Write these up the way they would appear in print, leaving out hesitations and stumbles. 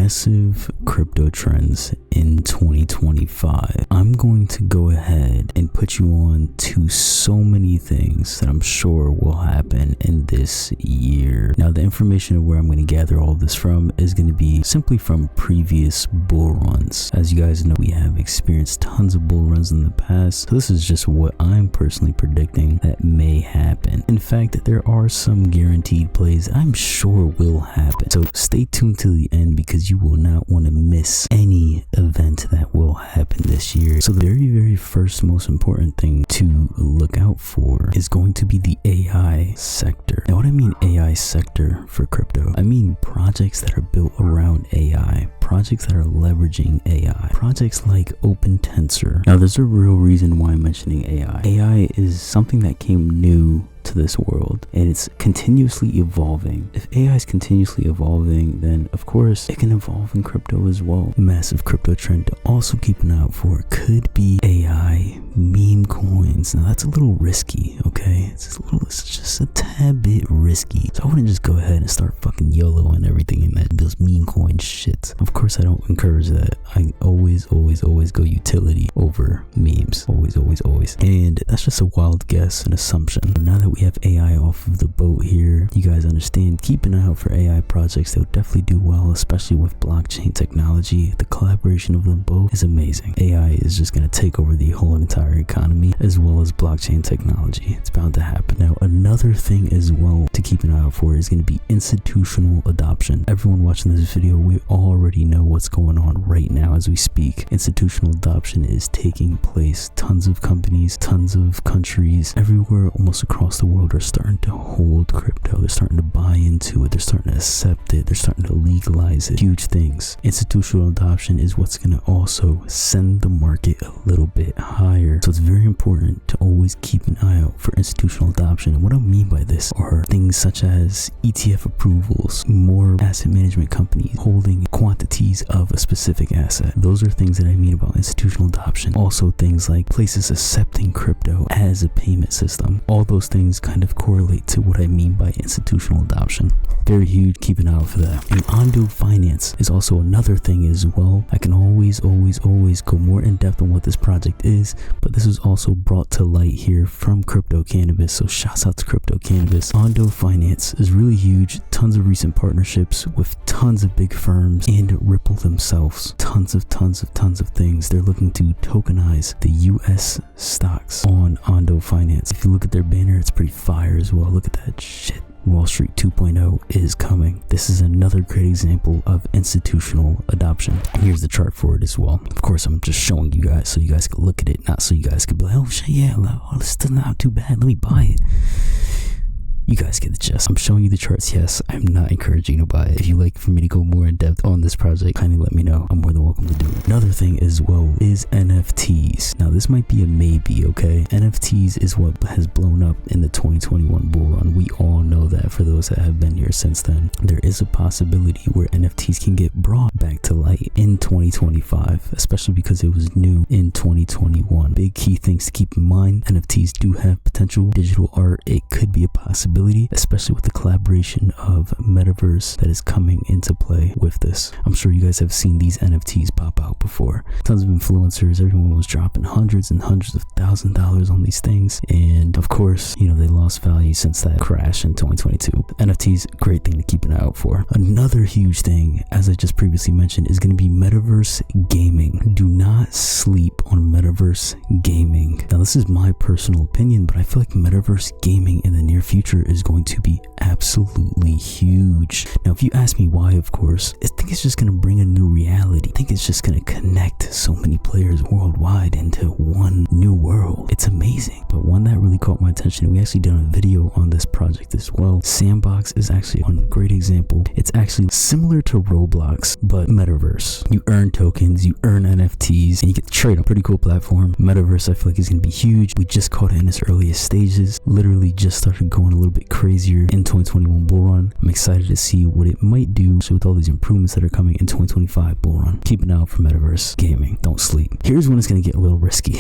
massive crypto trends in 2025. I'm going to go ahead and put you on to so many things that I'm sure will happen in this year. Now, the information of where I'm going to gather all of this from is going to be simply from previous bull runs. As you guys know, we have experienced tons of bull runs in the past, so this is just what I'm personally predicting that may happen. In fact, there are some guaranteed plays I'm sure will happen. So stay tuned till the end because you will not want to miss any event that will happen this year. So the very first most important thing to look out for is going to be the AI sector. Now, what I mean AI sector for crypto, I mean projects that are built around AI, projects that are leveraging AI, projects like OpenTensor. Now, there's a real reason why I'm mentioning AI. AI is something that came new to this world and it's continuously evolving. If AI is continuously evolving, then of course it can evolve in crypto as well. Massive crypto trend to also keep an eye out for could be AI meme coins. Now that's a little risky, okay? It's just a tad bit risky. So I wouldn't just go ahead and start fucking YOLO and everything in those meme coin shit. Of course I don't encourage that. I always go utility over memes. Always. And that's just a wild guess, an assumption. But now that we have AI off of the boat here, you guys understand, keep an eye out for AI projects. They'll definitely do well, especially with blockchain technology. The collaboration of them both is amazing. AI is just going to take over the whole entire economy as well as blockchain technology. It's bound to happen. Now, another thing as well to keep an eye out for is going to be institutional adoption. Everyone watching this video, we already know what's going on right now as we speak. Institutional adoption is taking place. Tons of companies, tons of countries, everywhere almost across the world are starting to hold crypto. They're starting to buy into it. They're starting to accept it. They're starting to legalize it. Huge things. Institutional adoption is what's going to also send the market a little bit higher. So it's very important to always keep an eye out for institutional adoption. And what I mean by this are things such as ETF approvals, more asset management companies holding quantities of a specific asset. Those are things that I mean about institutional adoption. Also things like places accepting crypto as a payment system. All those things kind of correlate to what I mean by institutional adoption. Very huge. Keep an eye out for that. And Ondo Finance is also another thing as well. I can always go more in depth on what this project is, but this is also brought to light here from Crypto Cannabis. So shouts out to Crypto Cannabis. Ondo Finance is really huge. Tons of recent partnerships with tons of big firms and Ripple themselves. Tons of things. They're looking to tokenize the US stocks on Ondo Finance. If you look at their banner, it's pretty fire as well. Look at that shit. Wall Street 2.0 is coming. This is another great example of institutional adoption. And here's the chart for it as well. Of course, I'm just showing you guys so you guys can look at it, not so you guys can be like, oh shit, yeah, this is not too bad. Let me buy it. You guys get the gist. I'm showing you the charts. Yes, I'm not encouraging you to buy it. If you like for me to go more in depth on this project, kindly let me know. I'm more than welcome to do it. Another thing as well is NFTs. Now, this might be a maybe, okay? NFTs is what has blown up in the 2021 bull run. We all know that for those that have been here since then. There is a possibility where NFTs can get brought back to light in 2025, especially because it was new in 2021. Big key things to keep in mind. NFTs do have potential. Digital art, it could be a possibility, especially with the collaboration of metaverse that is coming into play with this. I'm sure you guys have seen these NFTs pop out before. Tons of influencers, everyone was dropping hundreds and hundreds of $1,000s on these things, and of course, you know, they lost value since that crash in 2022. NFTs, great thing to keep an eye out for. Another huge thing, as I just previously mentioned, is going to be metaverse gaming. Do not sleep on metaverse gaming. Now, this is my personal opinion, but I feel like metaverse gaming in the near future is going to be absolutely huge. Now, if you ask me why, of course, I think it's just going to bring a new reality. I think it's just going to connect so many players worldwide into one new world. It's amazing. But one that really caught my attention, we actually done a video on this project as well. Sandbox is actually one great example. It's actually similar to Roblox, but metaverse. You earn tokens, you earn NFTs, and you get to trade on. Pretty cool platform. Metaverse, I feel like is going to be huge. We just caught it in its earliest stages. Literally just started going a little bit crazier in 2021 bull run. I'm excited to see what it might do with all these improvements that are coming in 2025 bull run. Keep an eye out for metaverse gaming. Don't sleep. Here's when it's going to get a little risky.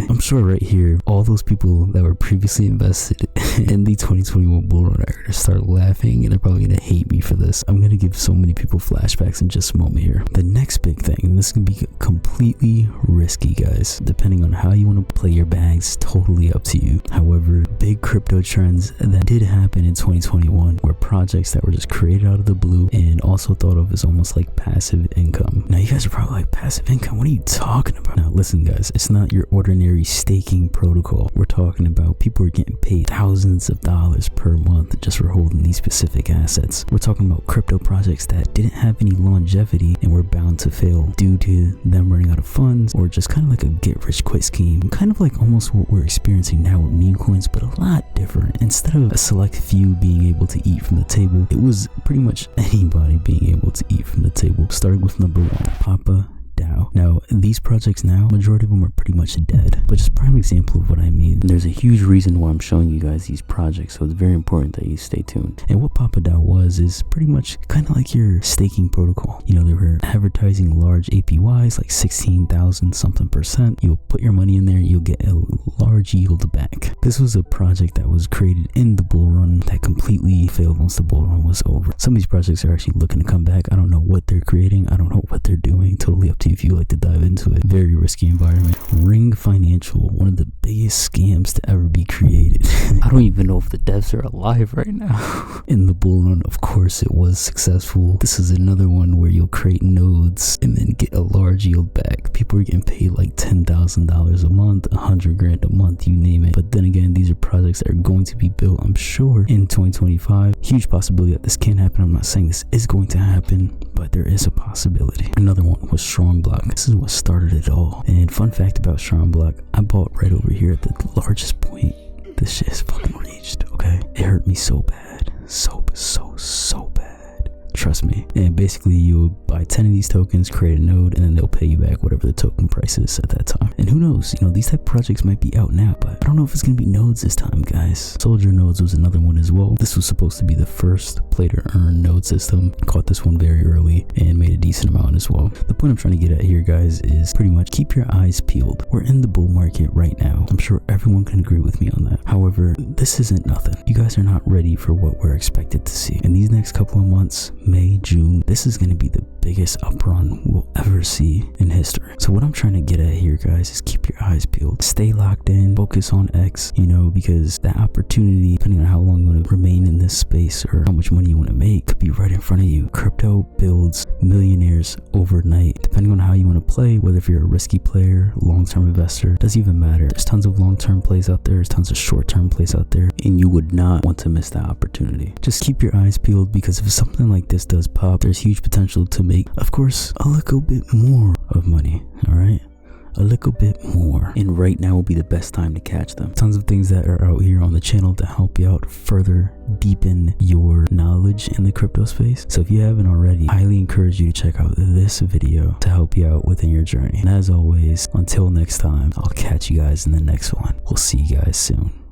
I'm sure right here, all those people that were previously invested in the 2021 bull run are going to start laughing, and they're probably going to hate me for this. I'm going to give so many people flashbacks in just a moment here. The next big thing, and this is going to be completely risky, guys. Depending on how you want to play your bags, totally up to you. However, big crypto trends that did happen in 2021 were projects that were just created out of the blue and also thought of as almost like passive income. Now, you guys are probably like, passive income? What are you talking about? Now, listen, guys, it's not your ordinary staking protocol. We're talking about people are getting paid thousands of dollars per month just for holding these specific assets. We're talking about crypto projects that didn't have any longevity and were bound to fail due to them running out of funds, or just kind of like a get rich quick scheme, kind of like almost what we're experiencing now with meme coins, but a lot different. Instead of a select few being able to eat from the table, it was pretty much anybody being able to eat from the table. Starting with number 1, Papa DAO. Now, these projects now, majority of them are pretty much dead, but just a prime example of what I mean. And there's a huge reason why I'm showing you guys these projects, so it's very important that you stay tuned. And what Papa DAO was is pretty much kind of like your staking protocol. You know, they were advertising large APYs, like 16,000 something %. You'll put your money in there, you'll get a large yield back. This was a project that was created in the bull run that completely failed once the bull run was over. Some of these projects are actually looking to come back. I don't know what they're creating. I don't know what they're doing. Totally up to you if you like to dive into it. Very risky environment. Ring Financial, one of the biggest scams to ever be created. I don't even know if the devs are alive right now. In the bull run, of course, it was successful. This is another one where you'll create nodes and then get a large yield back. People are getting paid like $10,000 a month, $100,000 a month, you name it. But then again, these are projects that are going to be built, I'm sure, in 2025. Huge possibility that this can happen. I'm not saying this is going to happen, but there is a possibility. Another one was Strong Block. This is what started it all. And fun fact about Strong Block, I bought right over here at the largest point this shit is fucking reached, okay? It hurt me so bad. So bad. Trust me. And basically, you buy 10 of these tokens, create a node, and then they'll pay you back whatever the token price is at that time. And who knows, you know, these type of projects might be out now, but I don't know if it's gonna be nodes this time, guys. Soldier Nodes was another one as well. This was supposed to be the first play to earn node system. Caught this one very early and made a decent amount as well. The point I'm trying to get at here, guys, is pretty much keep your eyes peeled. We're in the bull market right now. I'm sure everyone can agree with me on that. However, this isn't nothing. You guys are not ready for what we're expected to see. In these next couple of months, May, June, this is going to be the biggest up run we'll ever see in history. So what I'm trying to get at here, guys, is keep your eyes peeled. Stay locked in. Focus on X, you know, because that opportunity, depending on how long you want to remain in this space or how much money you want to make, could be right in front of you. Crypto builds millionaires overnight. Depending on how you want to play, whether if you're a risky player, long-term investor, doesn't even matter. There's tons of long-term plays out there. There's tons of short-term plays out there, and you would not want to miss that opportunity. Just keep your eyes peeled, because if something like this does pop, there's huge potential to make, of course, a little bit more of money. All right, a little bit more, and right now will be the best time to catch them. Tons of things that are out here on the channel to help you out, further deepen your knowledge in the crypto space. So if you haven't already, I highly encourage you to check out this video to help you out within your journey. And as always, until next time, I'll catch you guys in the next one. We'll see you guys soon.